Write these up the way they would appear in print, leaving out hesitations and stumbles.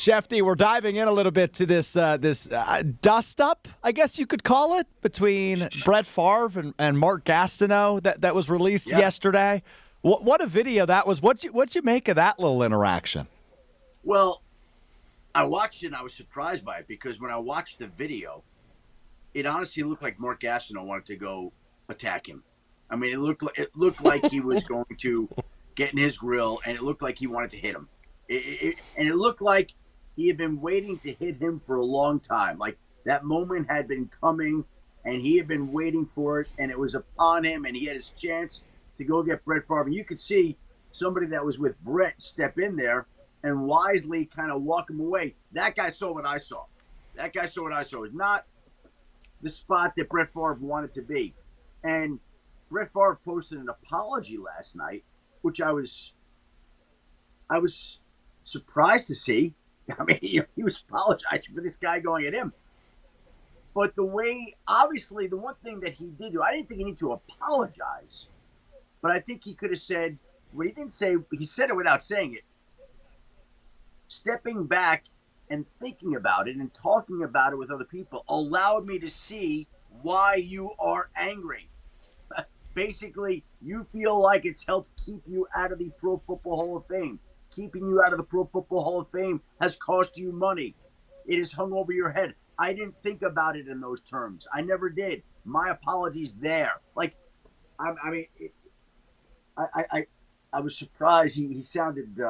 Schefter, we're diving in a little bit to this dust-up, I guess you could call it, between Brett Favre and Mark Gastineau that was released yesterday. What a video that was. What'd you make of that little interaction? Well, I watched it and I was surprised by it because when I watched the video, it honestly looked like Mark Gastineau wanted to go attack him. I mean, it looked like he was going to get in his grill, and it looked like he wanted to hit him. And it looked like he had been waiting to hit him for a long time. Like that moment had been coming, and he had been waiting for it, and it was upon him, and he had his chance to go get Brett Favre. And you could see somebody that was with Brett step in there and wisely kind of walk him away. That guy saw what I saw. That guy saw what I saw. It's not the spot that Brett Favre wanted to be. And Brett Favre posted an apology last night, which I was surprised to see. I mean, he was apologizing for this guy going at him. But the way, obviously, the one thing that he did do, I didn't think he needed to apologize. But I think he could have said, what he didn't say, he said it without saying it. Stepping back and thinking about it and talking about it with other people allowed me to see why you are angry. Basically, you feel like it's helped keep you out of the Pro Football Hall of Fame. Keeping you out of the Pro Football Hall of Fame has cost you money. It has hung over your head. I didn't think about it in those terms. I never did. My apologies there. Like, I was surprised. He sounded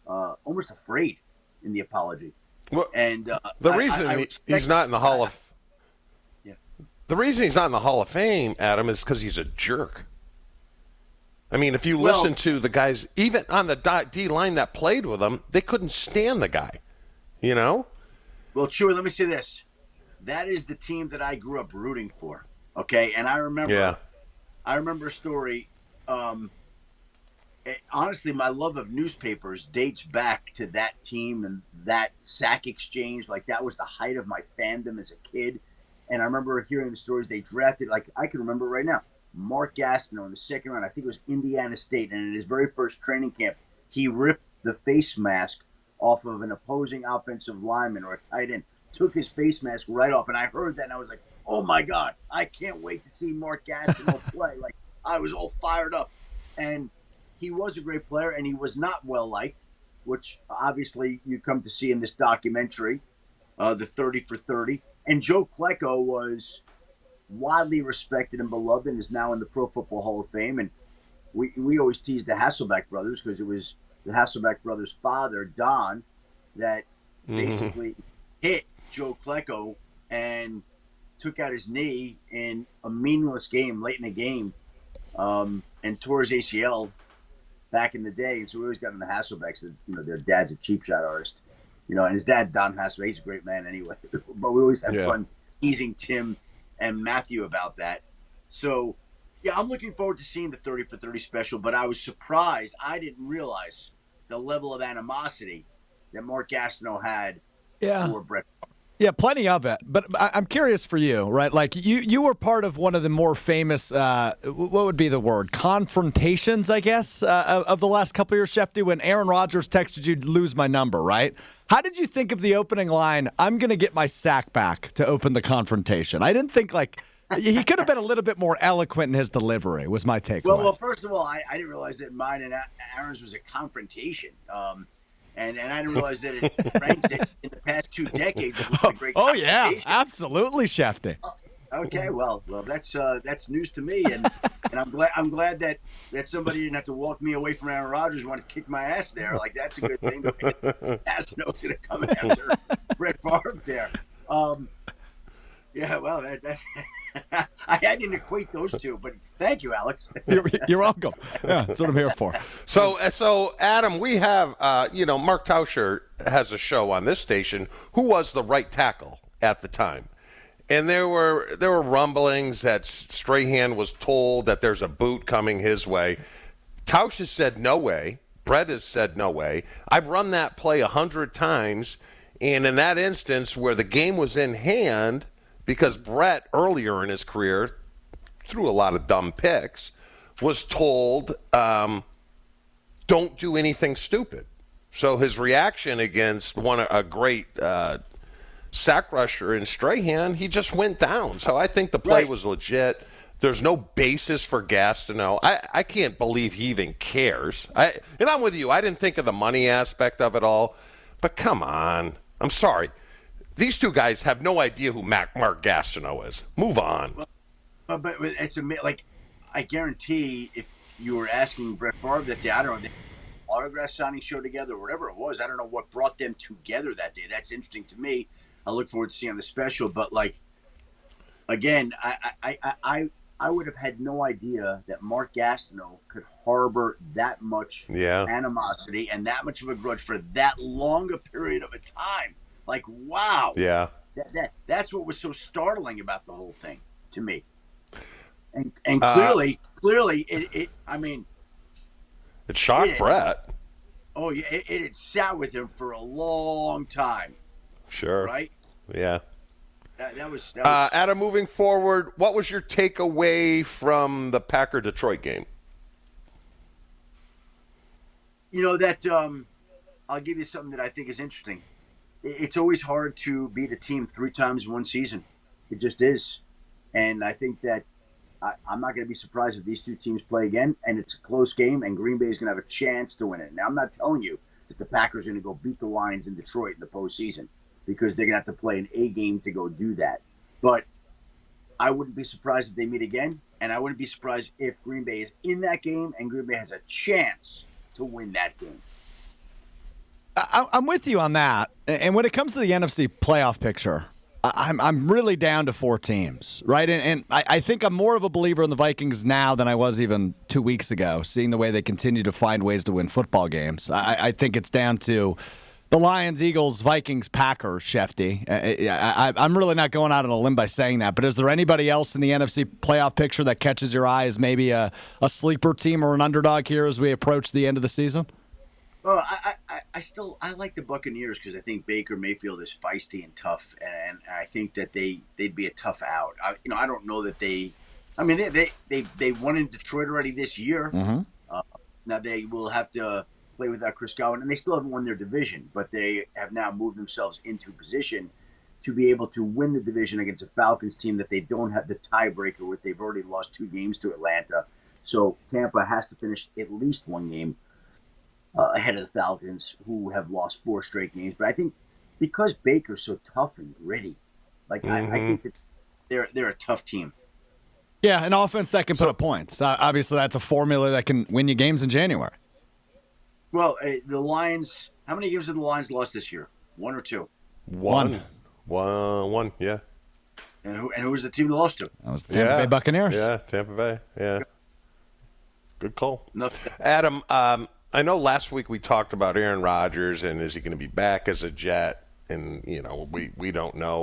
almost afraid in the apology. Well, and the reason he's not in the Hall of The reason he's not in the Hall of Fame, Adam, is because he's a jerk. I mean, if you listen to the guys, even on the D line that played with him, they couldn't stand the guy, you know? Well, Chewy, let me say this. That is the team that I grew up rooting for, okay? And I remember a story. Honestly, my love of newspapers dates back to that team and that sack exchange. Like, that was the height of my fandom as a kid. And I remember hearing the stories they drafted. Like, I can remember right now, Mark Gastineau in the second round. I think it was Indiana State. And in his very first training camp, he ripped the face mask off of an opposing offensive lineman or a tight end. Took his face mask right off. And I heard that and I was like, oh, my God, I can't wait to see Mark Gastineau play. Like, I was all fired up. And he was a great player, and he was not well-liked, which obviously you come to see in this documentary, the 30 for 30. And 𝘾𝙃𝙀𝙀 was widely respected and beloved and is now in the Pro Football Hall of Fame. And we always tease the Hasselbeck brothers because it was the Hasselbeck brothers' father, Don, that basically hit 𝘾𝙃𝙀𝙀 and took out his knee in a meaningless game late in the game and tore his ACL back in the day. So we always got in the Hasselbecks that, you know, their dad's a cheap shot artist. You know, and his dad, Don Hasselbeck, he's a great man anyway. But we always have fun teasing Tim and Matthew about that. So, yeah, I'm looking forward to seeing the 30 for 30 special, but I was surprised. I didn't realize the level of animosity that Mark Gastineau had for Brett. Yeah, plenty of it. But I'm curious for you, right? Like, you were part of one of the more famous, what would be the word? Confrontations, I guess, of the last couple of years, Schefter, when Aaron Rodgers texted you to lose my number, right? How did you think of the opening line, I'm going to get my sack back to open the confrontation? I didn't think, like, he could have been a little bit more eloquent in his delivery, was my take. Well, first of all, I didn't realize that mine and Aaron's was a confrontation. And I didn't realize that it ranked it in the past 2 decades. It was a great yeah, absolutely, Schefter. Okay, well, that's news to me, and I'm glad that somebody didn't have to walk me away from Aaron Rodgers and want to kick my ass there. Like, that's a good thing. Gastineau's going to come after Brett Favre there. Yeah, well, I didn't equate those two, but thank you, Alex. You're welcome. Yeah, that's what I'm here for. So Adam, we have, Mark Tauscher has a show on this station. Who was the right tackle at the time? And there were rumblings that Strahan was told that there's a boot coming his way. Tausch has said no way. Brett has said no way. I've run that play 100 times, and in that instance where the game was in hand, because Brett earlier in his career threw a lot of dumb picks, was told, don't do anything stupid. So his reaction against a great sack rusher in Strahan, he just went down. So I think the play was legit. There's no basis for Gastineau. I can't believe he even cares. And I'm with you. I didn't think of the money aspect of it all. But come on. I'm sorry. These two guys have no idea who Mark Gastineau is. Move on. But it's like, I guarantee if you were asking Brett Favre that day, I don't know, they autograph signing show together or whatever it was. I don't know what brought them together that day. That's interesting to me. I look forward to seeing the special. But, like, again, I would have had no idea that Mark Gastineau could harbor that much animosity and that much of a grudge for that long a period of a time. Like, wow. Yeah. That's what was so startling about the whole thing to me. And clearly, it shocked Brett. Oh, yeah, it had sat with him for a long time. Sure. Right? Yeah. That was Adam, moving forward, what was your takeaway from the Packer-Detroit game? You know, that I'll give you something that I think is interesting. It's always hard to beat a team 3 times in one season. It just is. And I think that I'm not going to be surprised if these two teams play again, and it's a close game, and Green Bay is going to have a chance to win it. Now, I'm not telling you that the Packers are going to go beat the Lions in Detroit in the postseason, because they're going to have to play an A game to go do that. But I wouldn't be surprised if they meet again, and I wouldn't be surprised if Green Bay is in that game and Green Bay has a chance to win that game. I'm with you on that. And when it comes to the NFC playoff picture, I'm really down to 4 teams, right? And I think I'm more of a believer in the Vikings now than I was even 2 weeks ago, seeing the way they continue to find ways to win football games. I think it's down to the Lions, Eagles, Vikings, Packers, Schefty. I'm really not going out on a limb by saying that, but is there anybody else in the NFC playoff picture that catches your eye as maybe a sleeper team or an underdog here as we approach the end of the season? Well, I like the Buccaneers because I think Baker Mayfield is feisty and tough, and I think that they'd be a tough out. I don't know that they won in Detroit already this year. Mm-hmm. Now they will have to play without Chris Godwin, and they still haven't won their division, but they have now moved themselves into position to be able to win the division against a Falcons team that they don't have the tiebreaker with. They've already lost 2 games to Atlanta, so Tampa has to finish at least 1 game ahead of the Falcons, who have lost 4 straight games. But I think because Baker's so tough and gritty, I think that they're a tough team. Yeah, an offense that can put up points. Obviously, that's a formula that can win you games in January. Well, the Lions, how many games have the Lions lost this year? 1 or 2? One, yeah. And who was the team they lost to? That was the Tampa Bay Buccaneers. Yeah, Tampa Bay, yeah. Good call. Nothing. Adam, I know last week we talked about Aaron Rodgers and is he going to be back as a Jet, and we don't know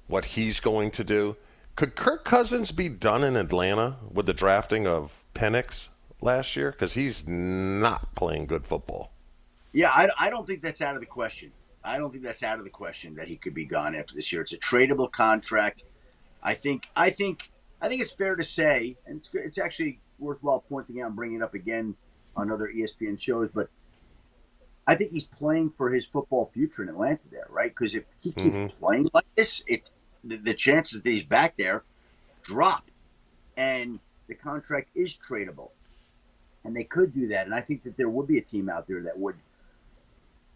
what he's going to do. Could Kirk Cousins be done in Atlanta with the drafting of Penix last year? Because he's not playing good football. Yeah, I don't think that's out of the question. I don't think that's out of the question that he could be gone after this year. It's a tradable contract. I think it's fair to say, and it's actually worthwhile pointing out and bringing it up again on other ESPN shows, but I think he's playing for his football future in Atlanta there, right? Because if he keeps playing like this, the chances that he's back there drop. And the contract is tradable. And they could do that. And I think that there would be a team out there that would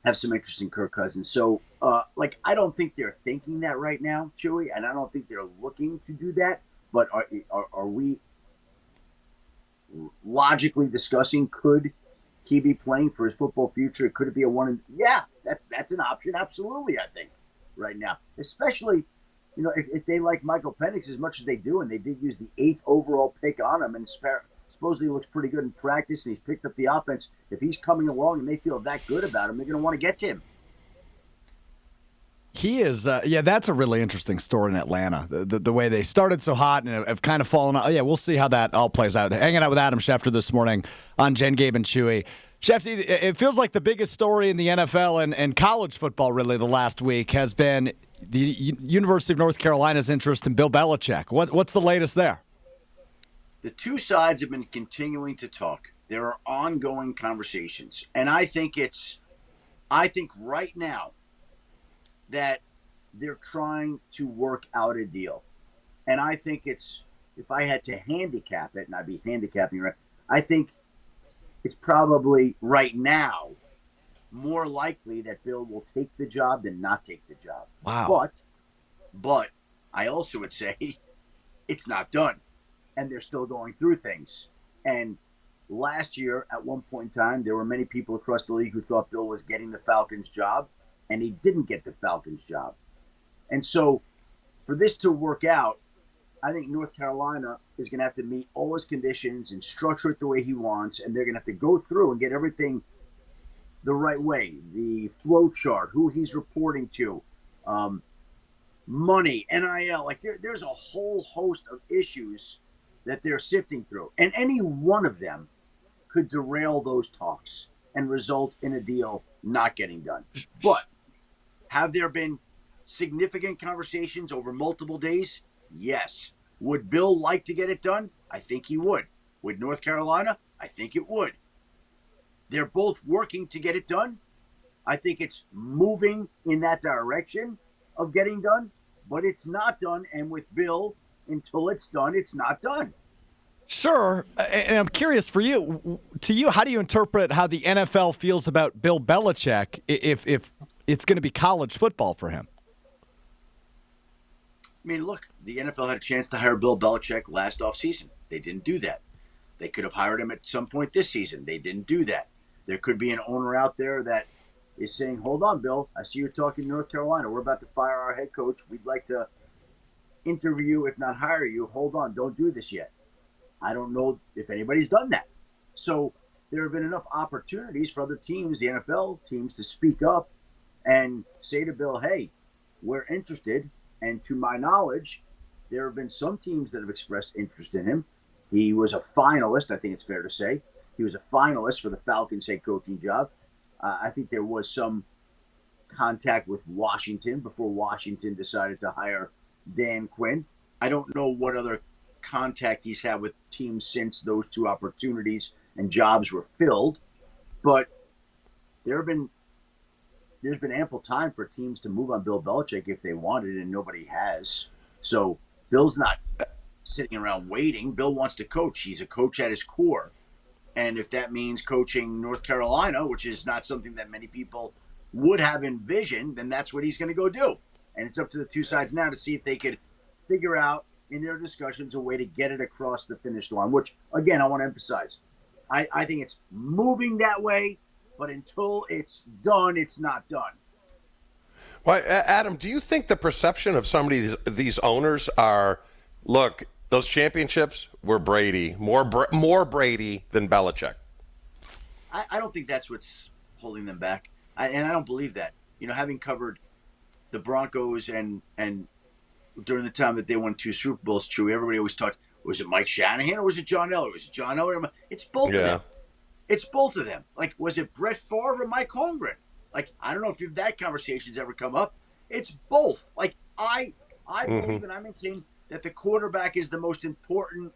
have some interest in Kirk Cousins. So, I don't think they're thinking that right now, Chewy, and I don't think they're looking to do that. But are we logically discussing, could he be playing for his football future? Could it be a one? Yeah, that's an option. Absolutely, I think right now, especially if they like Michael Penix as much as they do, and they did use the 8th overall pick on him, and supposedly he looks pretty good in practice, and he's picked up the offense. If he's coming along and they feel that good about him, they're going to want to get to him. He is, that's a really interesting story in Atlanta. The way they started so hot and have kind of fallen off. Yeah, we'll see how that all plays out. Hanging out with Adam Schefter this morning on 𝘾𝙀𝙀 and 𝘾𝙀🐪. Schefty, it feels like the biggest story in the NFL and college football really the last week has been the University of North Carolina's interest in Bill Belichick. What's the latest there? The two sides have been continuing to talk. There are ongoing conversations. And I think right now that they're trying to work out a deal. And I think if I had to handicap it, and I'd be handicapping it, I think it's probably right now more likely that Bill will take the job than not take the job. Wow. But I also would say it's not done. And they're still going through things. And last year, at one point in time, there were many people across the league who thought Bill was getting the Falcons' job, and he didn't get the Falcons' job. And so for this to work out, I think North Carolina is going to have to meet all his conditions and structure it the way he wants, and they're going to have to go through and get everything the right way. The flow chart, who he's reporting to, money, NIL. Like there's a whole host of issues that they're sifting through. And any one of them could derail those talks and result in a deal not getting done. But have there been significant conversations over multiple days? Yes. Would Bill like to get it done? I think he would. Would North Carolina? I think it would. They're both working to get it done. I think it's moving in that direction of getting done, but it's not done. And with Bill, until it's done, it's not done. Sure. And I'm curious for you, how do you interpret how the NFL feels about Bill Belichick if it's going to be college football for him? I mean, look, the NFL had a chance to hire Bill Belichick last offseason. They didn't do that. They could have hired him at some point this season. They didn't do that. There could be an owner out there that is saying, hold on, Bill, I see you're talking to North Carolina. We're about to fire our head coach. We'd like to interview, if not hire you. Hold on, don't do this yet. I don't know if anybody's done that. So there have been enough opportunities for other teams, the NFL teams, to speak up and say to Bill, hey, we're interested. And to my knowledge, there have been some teams that have expressed interest in him. He was a finalist, I think it's fair to say. He was a finalist for the Falcons head coaching job. I think there was some contact with Washington before Washington decided to hire Dan Quinn. I don't know what other contact he's had with teams since those two opportunities and jobs were filled. But there's been ample time for teams to move on Bill Belichick if they wanted, and nobody has. So Bill's not sitting around waiting. Bill wants to coach. He's a coach at his core. And if that means coaching North Carolina, which is not something that many people would have envisioned, then that's what he's going to go do. And it's up to the two sides now to see if they could figure out in their discussions a way to get it across the finish line, which, again, I want to emphasize. I think it's moving that way, but until it's done, it's not done. Well, Adam, do you think the perception of some of these owners are, look, those championships were Brady, more Brady than Belichick? I don't think that's what's holding them back. And I don't believe that. You know, having covered the Broncos and during the time that they won 2 Super Bowls, Chewy, everybody always talked, was it Mike Shanahan or was it John Elway? Was it John Elway? It's both of them. It's both of them. Like, was it Brett Favre or Mike Holmgren? Like, I don't know if that conversation's ever come up. It's both. Like, I believe and I maintain that the quarterback is the most important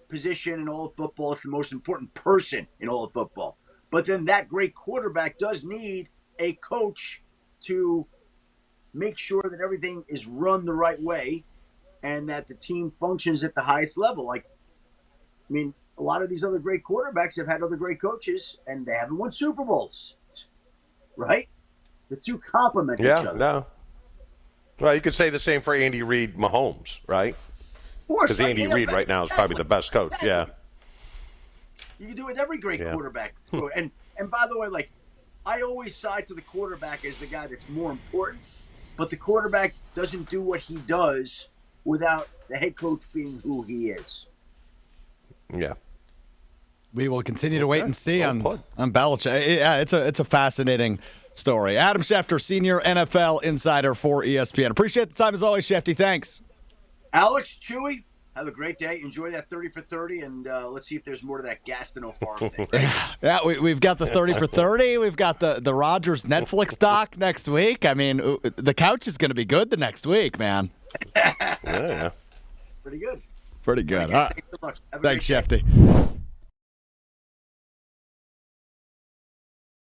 position in all of football. It's the most important person in all of football. But then that great quarterback does need a coach to make sure that everything is run the right way and that the team functions at the highest level. Like, I mean, a lot of these other great quarterbacks have had other great coaches, and they haven't won Super Bowls, right? The two complement each other. No. Well, you could say the same for Andy Reid, Mahomes, right? Of course. Because Andy Reid right now is probably the best coach. Exactly. Yeah. You can do it with every great quarterback. And by the way, like, I always side to the quarterback as the guy that's more important, but the quarterback doesn't do what he does without the head coach being who he is. Yeah. We will continue to wait and see on Belichick. Yeah, it's a fascinating story. Adam Schefter, senior NFL insider for ESPN. Appreciate the time as always, Shefty. Thanks. Alex, Chewy, have a great day. Enjoy that 30 for 30, and let's see if there's more to that Gastineau farm thing. Yeah, we've got the 30 for 30. We've got the Rodgers Netflix doc next week. I mean, the couch is going to be good the next week, man. Yeah. Pretty good. Pretty good. Thanks so much. Thanks, Shefty.